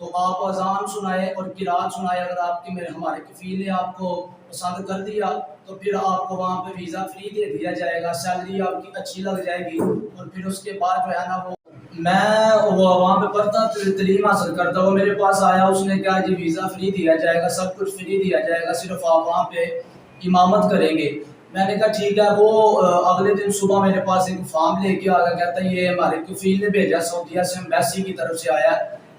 تو آپ اذان سنائے اور قرات سنائے. اگر آپ کے ہمارے کفیل نے آپ کو پسند کر دیا تو پھر آپ کو وہاں پہ ویزا فری دے دیا جائے گا, سیلری آپ کی اچھی لگ جائے گی. اور پھر اس کے بعد جو ہے نا وہ وہاں پہ پڑھتا تعلیم حاصل کرتا, وہ میرے پاس آیا, اس نے کہا جی ویزا فری دیا جائے گا, سب کچھ فری دیا جائے گا, صرف آپ وہاں پہ امامت کریں گے. میں نے کہا ٹھیک ہے. وہ اگلے دن صبح میرے پاس ایک فارم لے کے آ گیا, کہتا ہے یہ ہمارے کفیل نے بھیجا, سعودیہ سے ایمبیسی کی طرف سے آیا,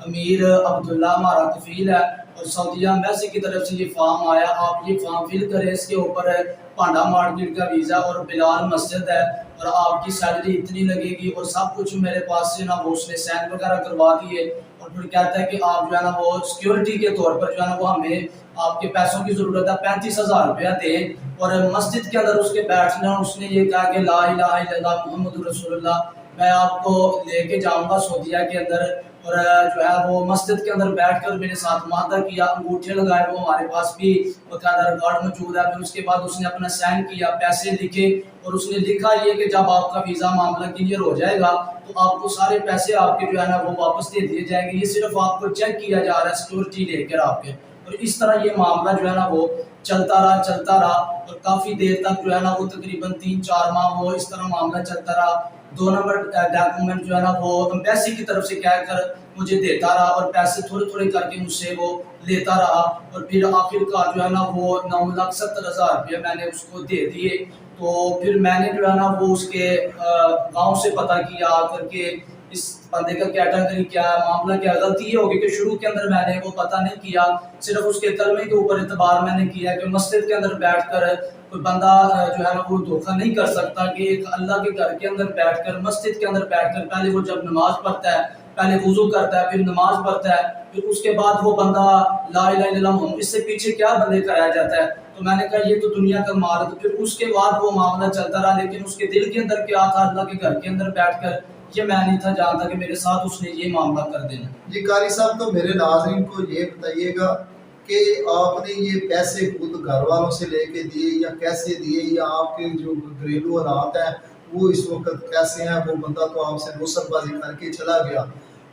امیر عبداللہ ہمارا کفیل ہے, اور سعودیہ ایمبیسی کی طرف سے یہ فارم آیا, آپ یہ فارم فل کریں, اس کے اوپر پانڈا مارکیٹ کا ویزا اور بلال مسجد ہے, اور آپ کی سیلری اتنی لگے گی, اور سب کچھ میرے پاس سے نا وہ اس نے سین وغیرہ کروا دیے. اور پھر کہتا ہے کہ آپ جو ہے نا وہ سیکیورٹی کے طور پر جو ہے نا وہ ہمیں آپ کے پیسوں کی ضرورت ہے, 35,000 روپیہ دیں, اور مسجد کے اندر اس کے بیٹھنا. اس نے یہ کہا کہ لا الہ الا اللہ محمد رسول اللہ, میں آپ کو لے کے جاؤں گا سعودیہ کے اندر, اور جو ہے وہ مسجد کے اندر بیٹھ کر میرے ساتھ معاہدہ کیا, انگوٹھے لگائے, وہ ہمارے پاس بھی باقاعدہ ریکارڈ موجود ہے. پھر اس کے بعد اس نے اپنا سائن کیا, پیسے لکھے, اور اس نے لکھا یہ کہ جب آپ کا ویزا معاملہ کلیئر ہو جائے گا تو آپ کو سارے پیسے آپ کے جو ہے نا وہ واپس دے دیے جائیں گے, یہ صرف آپ کو چیک کیا جا رہا ہے سیکورٹی لے کر آپ کے. اور اس طرح یہ معاملہ جو ہے نا وہ چلتا رہا, اور کافی دیر تک جو ہے نا وہ تقریباً 3-4 ماہ وہ اس طرح معاملہ چلتا رہا. 2 نمبر ڈاکومنٹ جو ہے نا وہ ایمبیسی کی طرف سے کہہ کر مجھے دیتا رہا, اور پیسے تھوڑے تھوڑے کر کے مجھ سے وہ لیتا رہا, اور پھر آخر کا جو ہے نا وہ 9,70,000 روپیہ میں نے اس کو دے دیے. تو پھر میں نے جو ہے نا وہ اس کے گاؤں سے پتہ کیا آ کر کے اس بندے کا کیٹیگری کیا ہے, معاملہ کیا. غلطی یہ ہوگی کہ شروع کے اندر میں نے وہ پتہ نہیں کیا, صرف اس کے کلمے کے اوپر اعتبار میں نے کیا کہ مسجد کے اندر بیٹھ کر کوئی بندہ جو ہے نا وہ دھوکہ نہیں کر سکتا, کہ ایک اللہ کے گھر کے اندر بیٹھ کر, مسجد کے اندر بیٹھ کر, پہلے وہ جب نماز پڑھتا ہے, پہلے وضو کرتا ہے, پھر نماز پڑھتا ہے, پھر اس کے بعد وہ بندہ لا الہ الا اللہ محمد, اس سے پیچھے کیا بندے کرایا جاتا ہے. تو میں نے کہا یہ تو دنیا کا مال ہے. تو پھر اس کے بعد وہ معاملہ چلتا رہا, لیکن اس کے دل کے اندر کیا تھا اللہ کے گھر کے اندر بیٹھ کر, یہ میں نہیں تھا جانتا کہ میرے ساتھ اس نے یہ معاملہ کر دینا. جی قاری صاحب, تو میرے ناظرین کو یہ بتائیے گا کہ آپ نے یہ پیسے خود گھر والوں سے لے کے دیے یا کیسے دیے, یا آپ کے جو گھریلو حالات ہیں وہ اس وقت کیسے ہیں؟ وہ بندہ تو آپ سے نصرت بازی کر کے چلا گیا.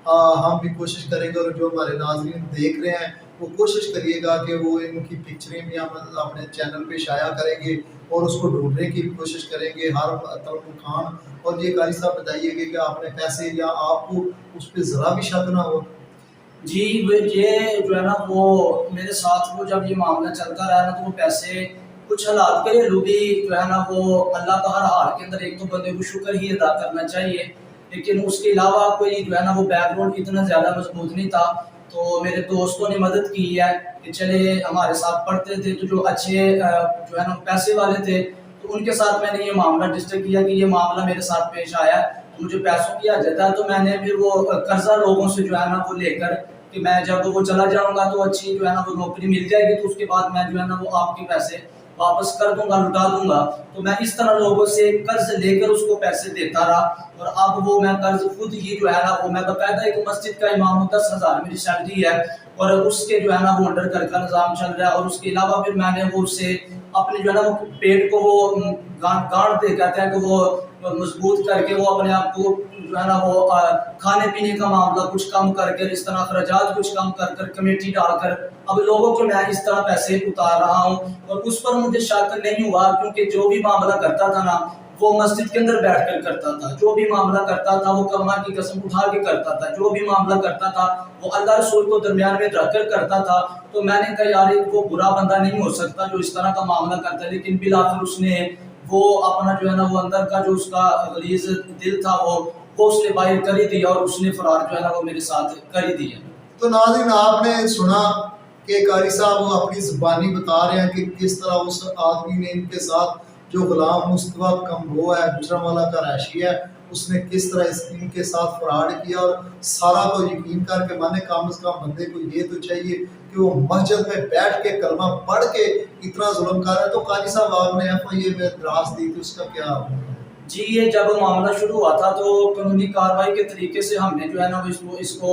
ہم بھی کوشش کریں گے, اور جو ہمارے ناظرین دیکھ رہے ہیں وہ کوشش کریے گا کہ وہ ان کی پکچریں بھی ہم اپنے چینل پہ شائع کریں گے, اور اس کو ڈھونڈنے کی کوشش کریں گے ہر طرف خان. اور یہ قاری صاحب بتائیے گا کہ آپ نے پیسے, یا آپ کو اس پہ ذرا بھی شک نہ ہو. جی یہ جو ہے نا وہ میرے ساتھ وہ جب یہ معاملہ چلتا رہا نا, تو وہ پیسے کچھ حالات گھریلو بھی جو ہے نا وہ اللہ کا ہر حال کے اندر ایک تو بندے کو شکر ہی ادا کرنا چاہیے, لیکن اس کے علاوہ کوئی جو ہے نا وہ بیک گراؤنڈ اتنا زیادہ مضبوط نہیں تھا. تو میرے دوستوں نے مدد کی ہے کہ چلے ہمارے ساتھ پڑھتے تھے, تو جو اچھے جو ہے نا پیسے والے تھے, تو ان کے ساتھ میں نے یہ معاملہ ڈسکس کیا کہ یہ معاملہ میرے ساتھ پیش آیا, مجھے پیسوں کی حاجت ہے. تو میں نے پھر وہ قرضہ لوگوں سے جو ہے نا وہ لے کر کہ میں جب وہ چلا جاؤں گا تو اچھی جو ہے نا وہ نوکری مل جائے گی, تو اس کے بعد میں جو ہے نا وہ آپ کے پیسے واپس کر دوں گا, لٹا دوں گا. تو میں اس طرح لوگوں سے قرض لے کر اس کو پیسے دیتا رہا, اور اب وہ میں قرض خود ہی جو ہے نا وہ میں باقاعدہ ایک مسجد کا امام ہوں, 10,000 میری سیلری ہے, اور اس کے جو ہے نا وہ انڈر گھر کا نظام چل رہا ہے. اور اس کے علاوہ پھر میں نے وہ اس سے اپنے جو ہے نا وہ پیٹ کو وہ گانٹ دے کہتے ہیں کہ وہ مضبوط کر کے وہ اپنے آپ کو جو ہے نا وہ کھانے پینے کا معاملہ کچھ کم کر کے, اس طرح اخراجات کچھ کم کر کر, کمیٹی ڈال کر اب لوگوں کو میں اس طرح پیسے اتار رہا ہوں. اور اس پر مجھے شک نہیں ہوا, کیونکہ جو بھی معاملہ کرتا تھا نا وہ مسجد کے اندر بیٹھ کر کرتا تھا, جو بھی معاملہ کرتا تھا وہ کلمہ کی قسم اٹھا کے کرتا تھا, جو بھی معاملہ کرتا تھا وہ اللہ رسول کو درمیان میں رکھ کر کرتا تھا. تو میں نے کہا یار وہ برا بندہ نہیں ہو سکتا جو اس طرح کا معاملہ کرتا ہے, لیکن بالآخر اس نے وہ اپنا جو ہے نا وہ اندر کا جو اس کا غلیظ دل تھا وہ اس نے باہر کر ہی دیا, اور اس نے فرار جو ہے نا وہ میرے ساتھ کر ہی دیا. تو ناظرین آپ نے سنا کہ قاری صاحب وہ اپنی زبانی بتا رہے ہیں کہ کس طرح اس آدمی نے ان کے ساتھ جو غلام مصطفیٰ کمبو ہے, گجرانوالہ کا رہائشی ہے, اس نے کس طرح ان کے ساتھ فراڈ کیا, اور سارا کو یقین کر کے, میں نے کم از کم بندے کو یہ تو چاہیے کہ وہ مسجد میں بیٹھ کے کلمہ پڑھ کے اتنا ظلم کر رہا ہے. تو قاری صاحب آپ نے FIA میں درخواست دی تھی, اس کا کیا؟ جی یہ جب معاملہ شروع ہوا تھا تو قانونی کارروائی کے طریقے سے ہم نے جو ہے نا اس کو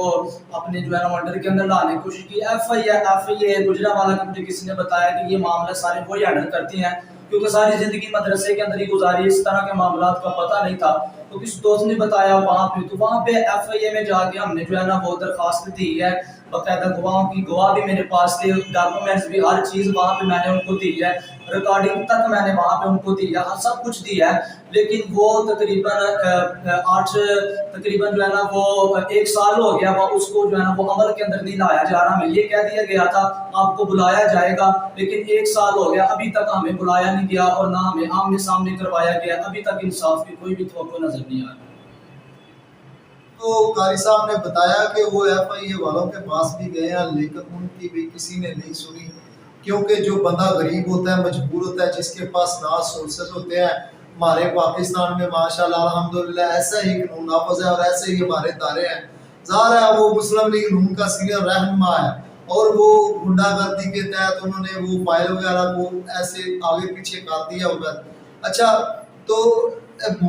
اپنے جو ہے نا انڈر کے اندر لانے کی کوشش کی. FIA گجرانوالہ کے مجھے کسی نے بتایا کہ یہ معاملہ سارے وہی ہینڈل کرتی ہیں, کیونکہ ساری زندگی مدرسے کے اندر ہی گزاری, اس طرح کے معاملات کا پتہ نہیں تھا. تو کسی دوست نے بتایا وہاں پہ, تو وہاں پہ FIA میں جا کے ہم نے جو ہے نا وہ درخواست دی ہے, باقاعدہ گواہوں کی گواہ بھی میرے پاس تھے, ڈاکومنٹس بھی, ہر چیز وہاں پہ میں نے ان کو دی ہے, ریکارڈنگ تک میں نے وہاں پہ ان کو دیا, سب کچھ دیا ہے. لیکن وہ تقریباً جو ہے نا وہ 1 سال ہو گیا, وہ اس کو جو ہے نا وہ عمل کے اندر نہیں لایا جا رہا. ہمیں یہ کہہ دیا گیا تھا آپ کو بلایا جائے گا, لیکن 1 سال ہو گیا, ابھی تک ہمیں بلایا نہیں گیا اور نہ ہمیں آمنے سامنے کروایا گیا. ابھی تک انصاف کی کوئی بھی توقع نظر نہیں آ رہی. تو قاری صاحب نے بتایا کہ وہ ایف آئی اے والوں کے پاس بھی گئے ہیں, لیکن ان کی بھی کسی نے نہیں سنی, کیونکہ جو بندہ غریب ہوتا ہے, مجبور ہوتا ہے, جس کے پاس نا سورسز ہوتے ہیں. ہمارے پاکستان میں ماشاءاللہ الحمدللہ ایسا ہی قانون نافذ ہے اور ایسے ہی ہمارے ادارے ہیں. ظاہر ہے وہ مسلم لیگ نون کا سینئر رہنما ہے اور وہ گنڈا گردی کے تحت انہوں نے وہ فائل وغیرہ کو ایسے آگے پیچھے کر دیا ہوگا. اچھا, تو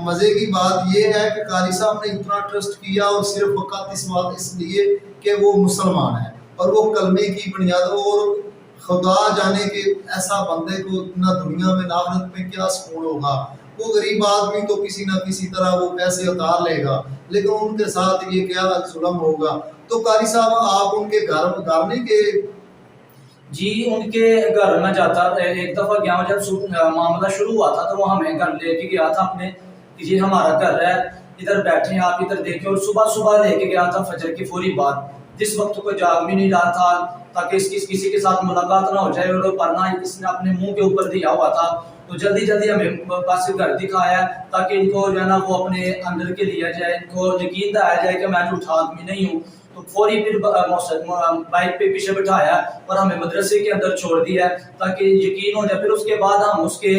مزے کی بات یہ ہے کہ قاری صاحب نے اتنا ٹرسٹ کیا اور صرف فقط اس بات اس لیے کہ وہ مسلمان ہیں اور وہ کلمے کی بنیاد, اور خدا جانے کہ ایسا بندے کو نہ دنیا میں نہ آخرت میں کیا سکون ہوگا. وہ غریب آدمی تو کسی نہ کسی طرح وہ پیسے اتار لے گا, لیکن ان کے ساتھ یہ کیا ظلم ہوگا. تو قاری صاحب آپ ان کے گھر نہیں گئے؟ جی ان کے گھر میں جاتا, ایک دفعہ گیا ہوں, جب معاملہ شروع ہوا تھا تو وہ ہمیں گھر لے کے گیا تھا اپنے, یہ ہمارا گھر ہے, ادھر بیٹھے ہیں آپ ادھر دیکھیں. اور صبح لے کے گیا تھا فجر کی فوری بعد, جس وقت کوئی جاگ بھی نہیں رہا تھا تاکہ کسی کے ساتھ ملاقات نہ ہو جائے, اور پڑھنا اس نے اپنے منہ کے اوپر دیا ہوا تھا. تو جلدی ہمیں بس گھر دکھایا تاکہ ان کو جو ہے نا وہ اپنے اندر کے لیا جائے, ان کو یقین دلایا جائے کہ میں جھوٹا آدمی نہیں ہوں. تو فوری پھر بائک پہ پیچھے بٹھایا اور ہمیں مدرسے کے اندر چھوڑ دیا تاکہ یقین ہو جائے. پھر اس کے بعد ہم اس کے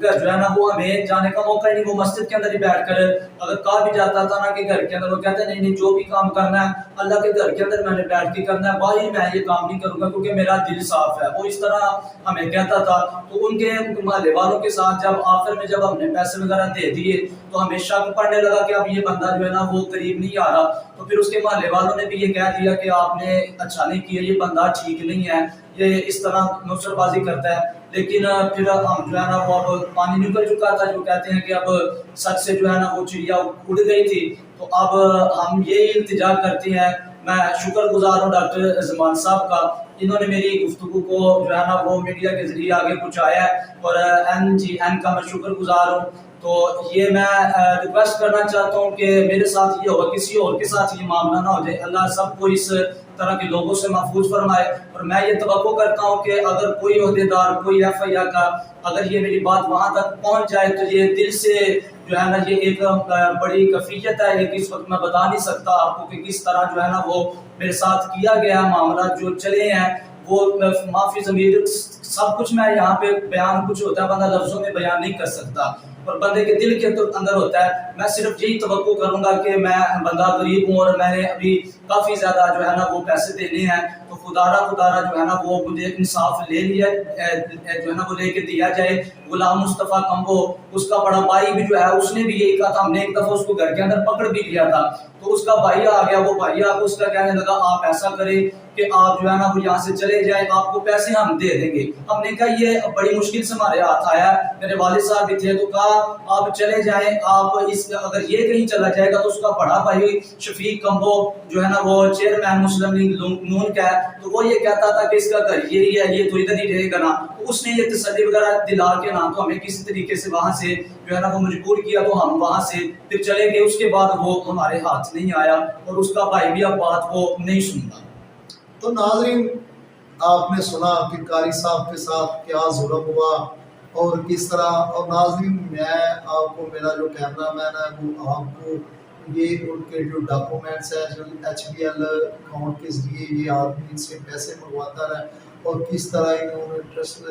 گھر جو ہے نا وہ ہمیں جانے کا موقع نہیں, وہ مسجد کے اندر ہی بیٹھ کر اگر کہا بھی جاتا تھا نا کہ گھر کے اندر, وہ کہتے ہیں نہیں جو بھی کام کرنا ہے اللہ کے گھر کے اندر میں نے بیٹھ کے کرنا ہے, باہر میں یہ کام نہیں کروں گا کیونکہ میرا دل صاف ہے. وہ اس طرح ہمیں کہتا تھا. تو ان کے محلے والوں کے ساتھ جب آخر میں جب ہم نے پیسے وغیرہ دے دیے تو ہمیں شک پڑنے لگا کہ اب یہ بندہ جو ہے نا وہ قریب نہیں آ رہا. تو پھر اس کے محلے والوں نے بھی یہ کہہ دیا کہ آپ نے اچھا نہیں کیا, یہ بندہ ٹھیک نہیں ہے, یہ اس طرح نصر بازی کرتا ہے. لیکن پھر ہم جو ہے نا وہ اب پانی نکل چکا تھا, جو کہتے ہیں کہ اب سچ سے جو ہے نا وہ چڑیا اڑ گئی تھی. تو اب ہم یہی التجا کرتے ہیں. میں شکر گزار ہوں ڈاکٹر زمان صاحب کا, انہوں نے میری گفتگو کو جو ہے نا وہ میڈیا کے ذریعے آگے پہنچایا ہے, اور NGN کا میں شکر گزار ہوں. تو یہ میں ریکویسٹ کرنا چاہتا ہوں کہ میرے ساتھ یہ ہو, کسی اور کے ساتھ یہ معاملہ نہ ہو جائے. اللہ سب کو اس طرح کے لوگوں سے محفوظ فرمائے. اور میں یہ توقع کرتا ہوں کہ اگر کوئی عہدیدار, کوئی FIR کا اگر یہ میری بات وہاں تک پہنچ جائے تو یہ دل سے جو ہے نا یہ ایک بڑی کفیت ہے, یہ اس وقت میں بتا نہیں سکتا آپ کو کہ کس طرح جو ہے نا وہ میرے ساتھ کیا گیا. معاملات جو چلے ہیں وہ معافی ضمیر سب کچھ میں یہاں پہ بیان, کچھ ہوتا ہے بندہ لفظوں میں بیان نہیں کر سکتا اور بندے کے دل کے اندر ہوتا ہے. میں صرف یہی توقع کروں گا کہ میں بندہ غریب ہوں اور میں نے ابھی کافی زیادہ جو ہے نا وہ پیسے دینے ہیں, تو خدا جو ہے نا وہ مجھے انصاف لے لیا جو ہے نا وہ لے کے دیا جائے. غلام مصطفیٰ کمبو, اس کا بڑا بھائی بھی جو ہے اس نے بھی یہی کہا تھا, ہم نے ایک دفعہ اس کو گھر کے اندر پکڑ بھی لیا تھا. تو اس کا بھائی آ گیا, وہ بھائی آ کے اس کا کہنے لگا آپ ایسا کریں کہ آپ جو ہے نا وہ یہاں سے چلے جائیں, آپ کو پیسے ہم دے دیں گے. ہم نے کہا یہ بڑی مشکل سے ہمارے ہاتھ آیا, میرے والد صاحب بھی تھے, تو کہا آپ چلے جائیں, آپ اس اگر یہ کہیں چلا جائے گا تو اس کا بڑا بھائی شفیق کمبو جو ہے نا وہ چیئرمین مسلم لیگ نون کا ہے, تو وہ یہ کہتا تھا کہ اس کا گھر یہی ہے, یہ تو ادھر ہی رہے گا نا. تو اس نے یہ تسلی وغیرہ دلا کے نا تو ہمیں کسی طریقے سے وہاں سے جو ہے نا وہ مجبور کیا, تو ہم وہاں سے پھر چلے گئے. اس کے بعد وہ ہمارے ہاتھ نہیں آیا اور اس کا بھائی بھی اب بات وہ نہیں سنتا. تو ناظرین آپ نے سنا کہ قاری صاحب کے ساتھ کیا ظلم ہوا اور کس طرح. اور ناظرین میں آپ کو, میرا جو کیمرہ مین ہے وہ آپ کو یہ ان کے جو ڈاکومنٹس ہیں جو HBL اکاؤنٹ کے ذریعے یہ آدمی ان سے پیسے منگواتا رہا اور کس طرح انہوں نے ٹرسٹ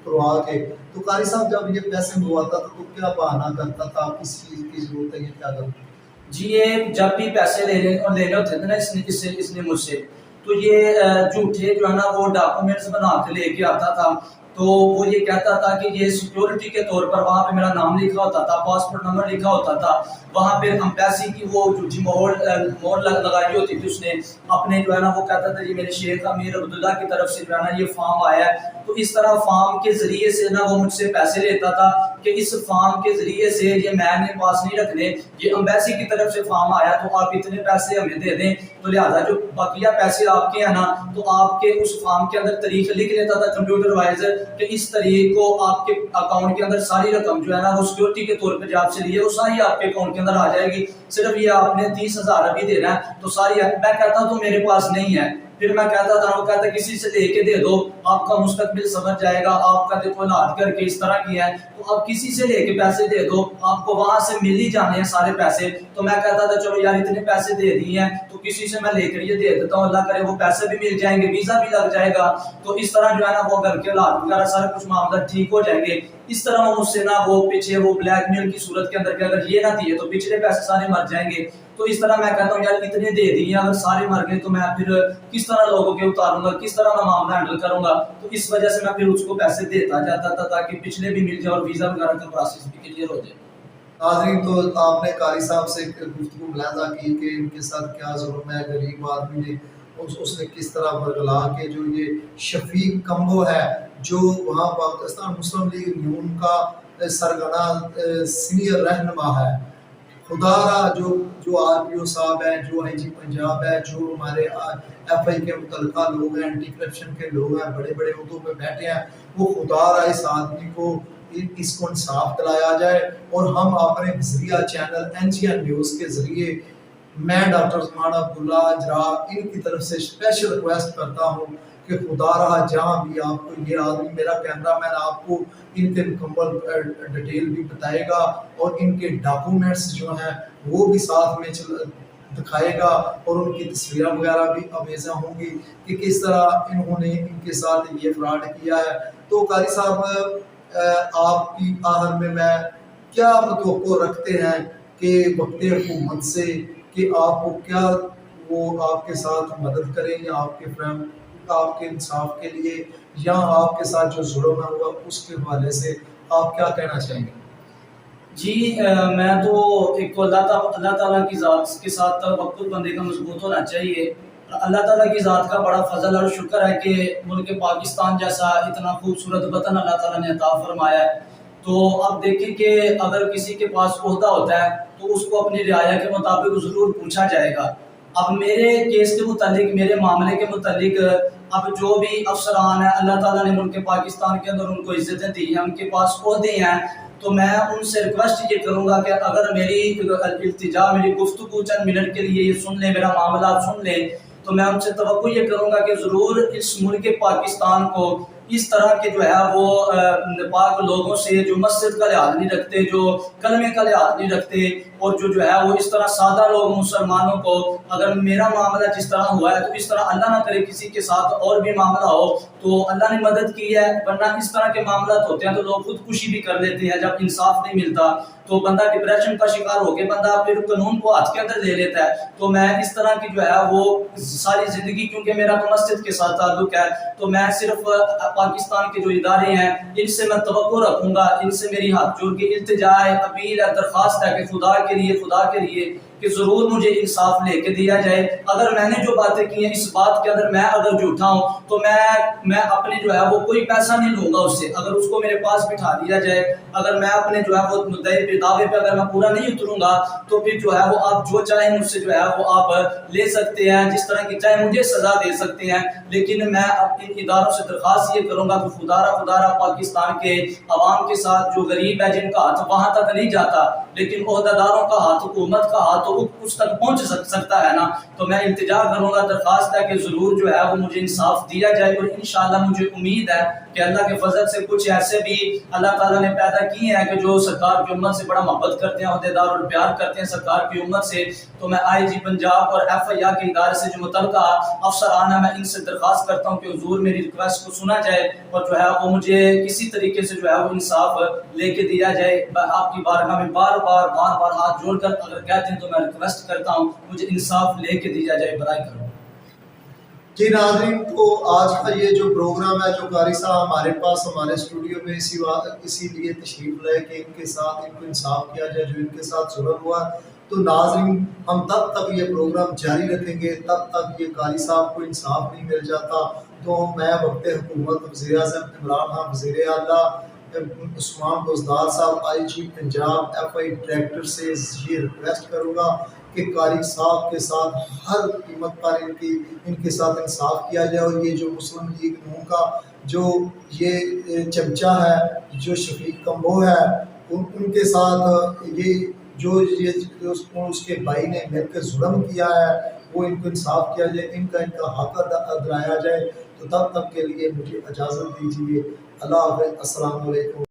کروا کے. تو قاری صاحب جب یہ پیسے منگواتا تھا تو کیا بہانہ کرتا تھا, کس چیز کی ضرورت ہے, یہ کیا کرتا؟ جی یہ جب بھی پیسے لینے ہوتے تھے نا اس نے مجھ سے, تو یہ جھوٹے جو ہے نا وہ ڈاکومنٹس بنا کے لے کے آتا تھا. تو وہ یہ کہتا تھا کہ یہ سیکیورٹی کے طور پر وہاں پہ میرا نام لکھا ہوتا تھا, پاسپورٹ نمبر لکھا ہوتا تھا, وہاں پہ امبیسی کی وہ جھوٹی مہر لگائی ہوتی تھی اس نے اپنے جو ہے نا. وہ کہتا تھا یہ میرے شیخ امیر عبداللہ کی طرف سے جو ہے نا یہ فارم آیا ہے. تو اس طرح فارم کے ذریعے سے نا وہ مجھ سے پیسے لیتا تھا. کہ اس فارم کے ذریعے سے یہ میں نے پاس نہیں رکھنے، یہ امبیسی کی طرف سے فارم آیا تو آپ اتنے پیسے ہمیں دے دیں، تو لہٰذا جو بقیہ پیسے آپ کے ہیں نا تو آپ کے اس فارم کے اندر تاریخ لکھ لیتا تھا کمپیوٹر وائز کہ اس تاریخ کو آپ کے اکاؤنٹ کے اندر ساری رقم جو ہے نا وہ سیکورٹی کے طور پہ جو آپ سے لیے وہ ساری آپ کے اکاؤنٹ کے اندر آ جائے گی، صرف یہ آپ نے 30,000 ابھی دینا ہے تو ساری میں کہتا ہوں تو میرے پاس نہیں ہے، پھر میں کہتا تھا وہ کہتا کسی سے لے کے دے دو، آپ کا مستقبل سمجھ جائے گا، آپ کا دیکھو ناد کر کے اس طرح کیا ہے تو آپ کسی سے لے کے پیسے دے دو، آپ کو وہاں سے مل ہی جانے ہیں سارے پیسے، تو میں کہتا تھا چلو یار اتنے پیسے دے دیے ہیں تو کسی سے میں لے کر یہ دے دیتا ہوں، اللہ کرے وہ پیسے بھی مل جائیں گے، ویزا بھی لگ جائے گا، تو اس طرح جو ہے نا وہ گھر کے حالات وغیرہ سارا کچھ معاملہ ٹھیک ہو جائیں گے۔ اس طرح وہ مجھ سے نا وہ پیچھے وہ بلیک میل کی صورت کے اندر کہ اگر یہ نہ دیے تو پچھلے پیسے سارے مر جائیں گے، تو اس طرح میں کہتا ہوں یار اتنے دے دیے اگر سارے مر گئے تو میں پھر کس طرح لوگوں کے اتاروں گا، کس طرح میں معاملہ ہینڈل کروں گا، تو اس وجہ سے میں پھر اس کو پیسے دیتا جاتا تھا تاکہ پچھلے بھی مل جائے اور ویزا وغیرہ کا پروسیس بھی کلیئر ہو جائے۔ ناظرین تو آپ نے قاری صاحب سے گفتگو ملاحظہ کی کہ ان کے ساتھ کیا ظلم ہے، غریب آدمی نے اس نے کس طرح برگلا کے جو یہ شفیق کمبو ہے جو وہاں پاکستان مسلم لیگ نون کا سرگنا سینئر رہنما ہے، خدا را جو آر پی او صاحب ہیں، جو آئی جی پنجاب ہے، جو ہمارے ایف آئی کے متعلقہ لوگ ہیں، اینٹی کرپشن کے لوگ ہیں، بڑے بڑے عہدوں پہ بیٹھے ہیں، وہ خدا را اس آدمی کو اس کو انصاف دلایا جائے، اور ہم اپنے ذریعہ چینل NGN نیوز کے ذریعے میں ڈاکٹر عثمان عبداللہ اجرا ان کی طرف سے اسپیشل ریکویسٹ کرتا ہوں کہ خدا رہا جہاں بھی آپ کو یہ آدمی، میرا کیمرہ مین آپ کو ان کے مکمل ڈیٹیل بھی بتائے گا اور ان کے ڈاکومنٹس جو ہیں وہ بھی ساتھ میں دکھائے گا، اور ان کی تصویریں وغیرہ بھی آویزاں ہوں گی کہ کس طرح انہوں نے ان کے ساتھ یہ فراڈ کیا ہے۔ تو قاری صاحب آپ کی آخر میں کیا توقع رکھتے ہیں کہ وقت حکومت سے کہ آپ کو کیا وہ آپ کے ساتھ مدد کریں یا آپ کے انصاف کے لیے یا آپ کے ساتھ جو ظلم ہے ہوا اس کے حوالے سے آپ کیا کہنا چاہیں گے؟ جی میں تو ایک اللہ تعالیٰ کی ذات کے ساتھ توکل بندے کا مضبوط ہونا چاہیے، اللہ تعالیٰ کی ذات کا بڑا فضل اور شکر ہے کہ ملک پاکستان جیسا اتنا خوبصورت وطن اللہ تعالیٰ نے عطا فرمایا ہے۔ تو اب دیکھیں کہ اگر کسی کے پاس عہدہ ہوتا ہے تو اس کو اپنی رعایا کے مطابق ضرور پوچھا جائے گا۔ اب میرے کیس کے متعلق، میرے معاملے کے متعلق اب جو بھی افسران ہیں اللہ تعالیٰ نے ملک پاکستان کے اندر ان کو عزتیں دی ہیں، ان کے پاس عہدے ہیں، تو میں ان سے ریکویسٹ یہ کروں گا کہ اگر میری التجا، میری گفتگو چند منٹ کے لیے یہ سن لیں، میرا معاملہ سن لیں، تو میں ان سے توقع یہ کروں گا کہ ضرور اس ملک پاکستان کو اس طرح کے جو ہے وہ پاک لوگوں سے جو مسجد کا لحاظ نہیں رکھتے، جو کلمے کا لحاظ نہیں رکھتے، اور جو ہے وہ اس طرح سادہ لوگ مسلمانوں کو اگر میرا معاملہ جس طرح ہوا ہے تو اس طرح اللہ نہ کرے کسی کے ساتھ اور بھی معاملہ ہو تو اللہ نے مدد کی ہے، ورنہ اس طرح کے معاملات ہوتے ہیں تو لوگ خودکشی بھی کر لیتے ہیں جب انصاف نہیں ملتا، تو بندہ ڈپریشن کا شکار ہو کے بندہ پھر قانون کو ہاتھ کے اندر لے لیتا ہے۔ تو میں اس طرح کی جو ہے وہ ساری زندگی، کیونکہ میرا تو مسجد کے ساتھ تعلق ہے، تو میں صرف پاکستان کے جو ادارے ہیں ان سے میں توقع رکھوں گا، ان سے میری ہاتھ جوڑ کے التجا ہے، اپیل ہے، درخواست ہے کہ خدا کے لیے کہ ضرور مجھے انصاف لے کے دیا جائے۔ اگر میں نے جو باتیں کی ہیں اس بات کے اندر میں اگر جھوٹا ہوں تو میں اپنے جو ہے وہ کوئی پیسہ نہیں لوں گا اس سے، اگر اس کو میرے پاس بٹھا دیا جائے، اگر میں اپنے جو ہے وہ مدعے پہ دعوے پہ اگر میں پورا نہیں اتروں گا تو پھر جو ہے وہ آپ جو چاہیں مجھ سے جو ہے وہ آپ لے سکتے ہیں، جس طرح کی چاہے مجھے سزا دے سکتے ہیں، لیکن میں ان اداروں سے درخواست یہ کروں گا کہ خدا را پاکستان کے عوام کے ساتھ جو غریب ہے جن کا ہاتھ وہاں تک نہیں جاتا لیکن عہدیداروں کا ہاتھ، حکومت کا ہاتھ تو اس تک پہنچ سکتا ہے نا، تو میں التجا کروں گا، درخواست ہے کہ ضرور جو ہے وہ مجھے انصاف دیا جائے، اور انشاءاللہ مجھے امید ہے کہ اللہ کے فضل سے کچھ ایسے بھی اللہ تعالیٰ نے پیدا کیے ہیں کہ جو سرکار کی امت سے بڑا محبت کرتے ہیں، عہدیدار اور پیار کرتے ہیں سرکار کی امت سے، تو میں آئی جی پنجاب اور FIR کے ادارے سے جو متعلقہ افسران ہیں میں ان سے درخواست کرتا ہوں کہ حضور میری ریکویسٹ کو سنا جائے اور جو ہے وہ مجھے کسی طریقے سے جو ہے وہ انصاف لے کے دیا جائے۔ میں آپ کی بارگاہ میں بار بار ہاتھ جوڑ کر اگر کہتے ہیں تو میں ریکویسٹ کرتا ہوں مجھے انصاف لے کے دیا جائے، برائے کرم۔ جی ناظرین، تو آج کا یہ جو پروگرام ہے جو قاری صاحب ہمارے پاس ہمارے اسٹوڈیو میں اسی لیے تشریف لائے کہ ان کے ساتھ ان کو انصاف کیا جائے جو ان کے ساتھ ظلم ہوا، تو ناظرین ہم تب تک یہ پروگرام جاری رکھیں گے تب تک یہ قاری صاحب کو انصاف نہیں مل جاتا۔ تو میں وقت حکومت وزیر اعظم عمران خان وزیر اعلیٰ عثمان بزدار صاحب IG پنجاب FI ڈائریکٹر سے یہ ریکویسٹ کروں گا کہ قاری صاحب کے ساتھ ہر قیمت پر ان کے ساتھ انصاف کیا جائے، اور یہ جو مسلم لیگ نون کا جو یہ چمچہ ہے، جو شفیق کمبو ہے، ان کے ساتھ یہ جو اس کے بھائی نے مل کر ظلم کیا ہے، وہ ان کو انصاف کیا جائے، ان کا حق دلایا جائے۔ تو تب تک کے لیے مجھے اجازت دیجیے۔ اللہ حافظ، السلام علیکم۔